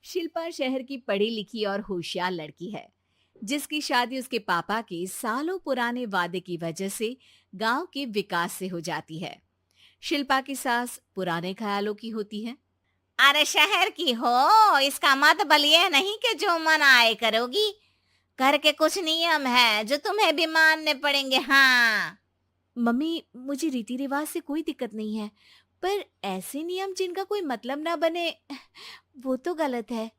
शिल्पा शहर की पढ़ी लिखी और होशियार लड़की है, जिसकी शादी उसके पापा के सालों पुराने वादे की वजह से गांव के विकास से हो जाती है। शिल्पा की सास पुराने ख्यालों की होती है। अरे शहर की हो, इसका मतलब ये नहीं कि जो मन आए करोगी। घर के कुछ नियम है जो तुम्हें भी मानने पड़ेंगे। हाँ। मम्मी, मुझे रीति रिवाज से कोई दिक्कत नहीं है, पर ऐसे नियम जिनका कोई मतलब ना बने, वो तो गलत है।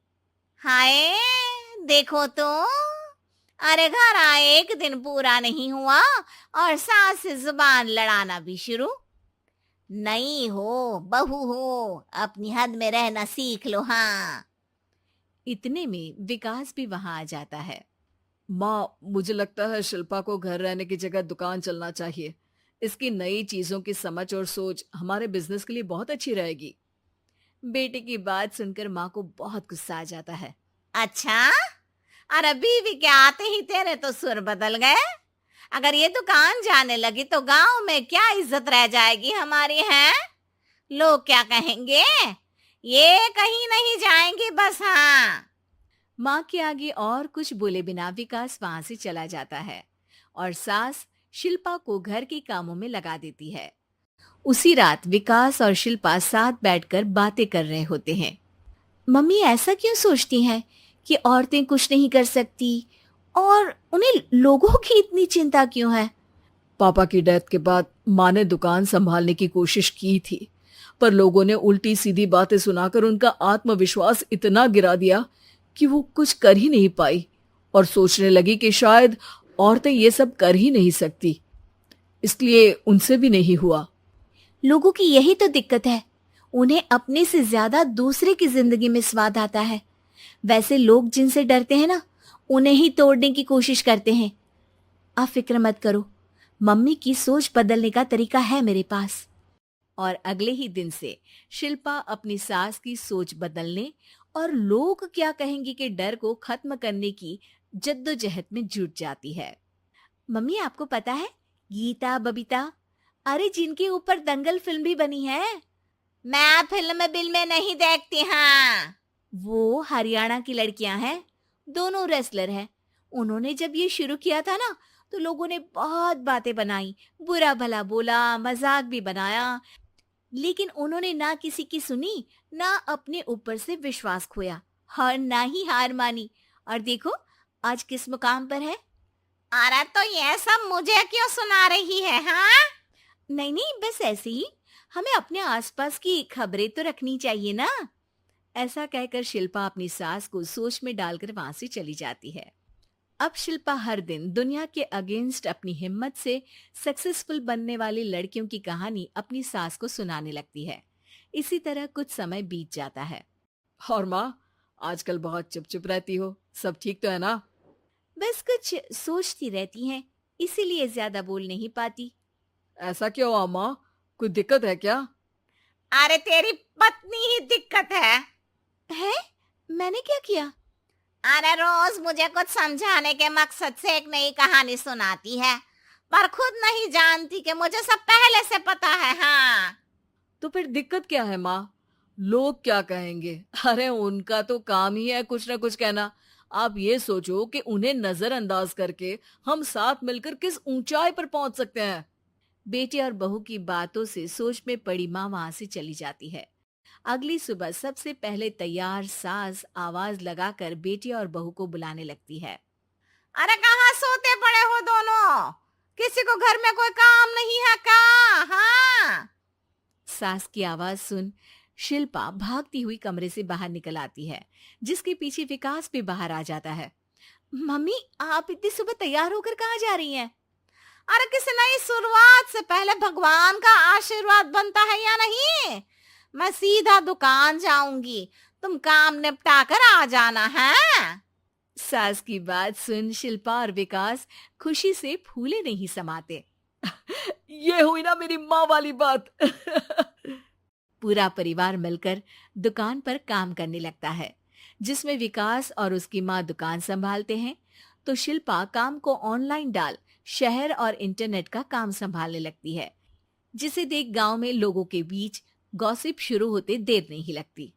हाय, देखो तो। अरे घर आए एक दिन पूरा नहीं हुआ और सास से जुबान लड़ाना भी शुरू। नहीं हो, बहू हो, अपनी हद में रहना सीख लो। हाँ। इतने में विकास भी वहां आ जाता है। माँ, मुझे लगता है शिल्पा को घर रहने की जगह दुकान चलना चाहिए। इसकी नई चीजों की समझ और सोच हमारे बिजनेस के लिए बहुत अच्छी रहेगी। बेटे की बात सुनकर माँ को बहुत गुस्सा आ जाता है। अच्छा, अरे बीवी के आते ही तेरे तो सुर बदल गए। अगर ये दुकान जाने लगी तो गांव में क्या इज्जत रह जाएगी हमारी है। लोग क्या कहेंगे। ये कहीं नहीं जाएंगी बस। हाँ। माँ के आगे और कुछ बोले बिना विकास वहां से चला जाता है और सास शिल्पा को घर के कामों में लगा देती है। उसी रात विकास और शिल्पा साथ बैठकर बातें कर रहे होते हैं। मम्मी ऐसा क्यों सोचती हैं कि औरतें कुछ नहीं कर सकती, और उन्हें लोगों की इतनी चिंता क्यों है? पापा की डेथ के बाद माँ ने दुकान संभालने की कोशिश की थी, पर लोगों ने उल्टी सीधी बातें सुनाकर उनका आत्मविश्वास इतना गिरा दिया कि वो कुछ कर ही नहीं पाई और सोचने लगी कि शायद औरतें ये सब कर ही नहीं सकती। इसलिए उनसे भी नहीं हुआ। लोगों की यही तो दिक्कत है, उन्हें अपने से ज्यादा दूसरे की जिंदगी में स्वाद आता है। वैसे लोग जिनसे डरते हैं ना, उन्हें ही तोड़ने की कोशिश करते हैं। आप फिक्र मत करो, मम्मी की सोच बदलने का तरीका है मेरे पास। और अगले ही दिन से शिल्पा अपनी सास की सोच बदलने और लोग क्या कहेंगे के डर को खत्म करने की जद्दोजहद में जुट जाती है। मम्मी, आपको पता है, गीता बबीता, अरे जिनके ऊपर दंगल फिल्म भी बनी है, मैं फिल्म बिल में नहीं देखती। हाँ। वो हरियाणा की लड़कियां हैं। दोनों रेसलर हैं। उन्होंने जब ये शुरू किया था ना, तो लोगों ने बहुत बातें बनाई, बुरा भला बोला, मजाक भी बनाया, लेकिन उन्होंने ना किसी की सुनी, ना अपने ऊपर से विश्वास खोया और ना ही हार मानी। और देखो आज किस मुकाम पर है। अरे तो ये सब मुझे क्यों सुना रही है। हाँ। नहीं नहीं, बस ऐसे ही, हमें अपने आसपास की खबरें तो रखनी चाहिए ना। ऐसा कहकर शिल्पा अपनी सास को सोच में डालकर वहां से चली जाती है। अब शिल्पा हर दिन दुनिया के अगेंस्ट अपनी हिम्मत से सक्सेसफुल बनने वाली लड़कियों की कहानी अपनी सास को सुनाने लगती है। इसी तरह कुछ समय बीत जाता है। और माँ, आजकल बहुत चुप चुप रहती हो, सब ठीक तो है ना? बस कुछ सोचती रहती हैं, इसीलिए ज्यादा बोल नहीं पाती। ऐसा क्यों हुआ माँ? कोई दिक्कत है क्या? अरे तेरी पत्नी ही दिक्कत है? मैंने क्या किया? अरे रोज मुझे कुछ समझाने के मकसद से एक नई कहानी सुनाती है, पर खुद नहीं जानती कि मुझे सब पहले से पता है। हाँ। तो फिर दिक्कत क्या है माँ? लोग क्या कहेंगे? अरे उनका तो काम ही है कुछ ना कुछ कहना। आप ये सोचो कि उन्हें नजरअंदाज करके हम साथ मिलकर किस ऊंचाई पर पहुंच सकते हैं। बेटे और बहू की बातों से सोच में पड़ी माँ वहां से चली जाती है। अगली सुबह सबसे पहले तैयार सास आवाज लगाकर बेटी और बहू को बुलाने लगती है। अरे कहाँ सोते पड़े हो दोनों? किसी को घर में कोई काम नहीं है क्या? हाँ। सास की आवाज सुन शिल्पा भागती हुई कमरे से बाहर निकल आती है, जिसके पीछे विकास भी बाहर आ जाता है। मम्मी, आप इतनी सुबह तैयार होकर कहाँ जा रही हैं? अरे किसी नई शुरुआत से पहले भगवान का आशीर्वाद बनता है या नहीं? मैं सीधा दुकान जाऊंगी, तुम काम निपटा कर आ जाना है। सास की बात सुन शिल्पा और विकास खुशी से फूले नहीं समाते। ये हुई ना मेरी माँ वाली बात। पूरा परिवार मिलकर दुकान पर काम करने लगता है, जिसमें विकास और उसकी माँ दुकान संभालते हैं, तो शिल्पा काम को ऑनलाइन डाल शहर और इंटरनेट का काम संभालने लगती है, जिसे देख गांव में लोगों के बीच गॉसिप शुरू होते देर नहीं लगती।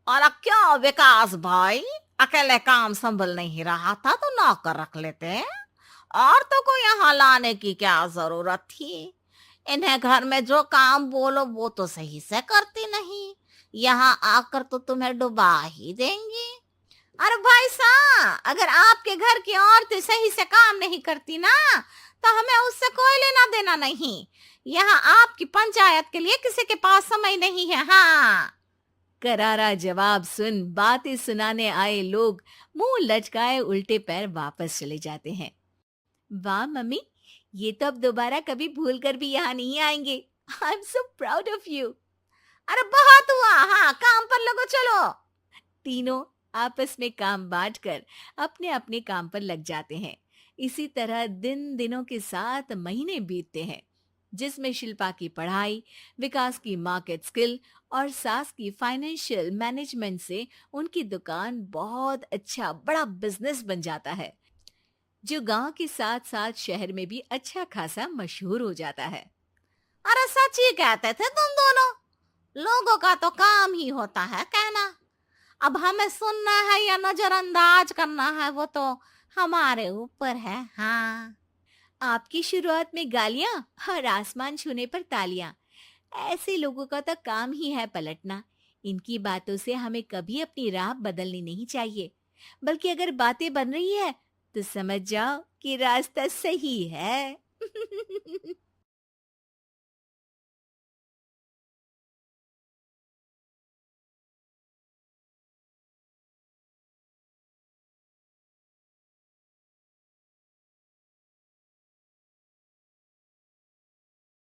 और क्या विकास भाई, अकेले काम संभल नहीं रहा था तो नौकर रख लेते। औरतों को यहाँ लाने की क्या जरूरत थी? इन्हें घर में जो काम बोलो वो तो सही से करती नहीं, यहाँ आकर तो तुम्हें डुबा ही देंगी। अरे भाई साहब, अगर आपके घर की औरतें सही से काम नहीं करती ना, तो हमें उससे कोई लेना देना नहीं। यहाँ आपकी पंचायत के लिए किसी के पास समय नहीं है। हाँ, करारा जवाब सुन बातें सुनाने आए लोग मुंह लटकाए उल्टे पैर वापस चले जाते हैं। वाह मम्मी, ये तो अब दोबारा कभी भूल कर भी यहाँ नहीं आएंगे। I am so proud of you. अरे बहुत हुआ, हाँ काम पर लगो चलो। तीनों आपस में काम बांटकर अपने अपने काम पर लग जाते हैं। इसी तरह दिन दिनों के साथ महीने बीतते हैं, जिसमें शिल्पा की पढ़ाई, विकास की मार्केट स्किल और सास की फाइनेंशियल मैनेजमेंट से उनकी दुकान बहुत अच्छा बड़ा बिजनेस बन जाता है, जो गांव के साथ साथ शहर में भी अच्छा खासा मशहूर हो जाता है। अरे सच ही कहते थे तुम दोनों, लोगों का तो काम ही होता है कहना। अब हमें सुनना है या नजरअंदाज करना है वो तो हमारे ऊपर है। हाँ, आपकी शुरुआत में गालियां और आसमान छूने पर तालियां, ऐसे लोगों का तो काम ही है पलटना। इनकी बातों से हमें कभी अपनी राह बदलनी नहीं चाहिए, बल्कि अगर बातें बन रही है तो समझ जाओ कि रास्ता सही है।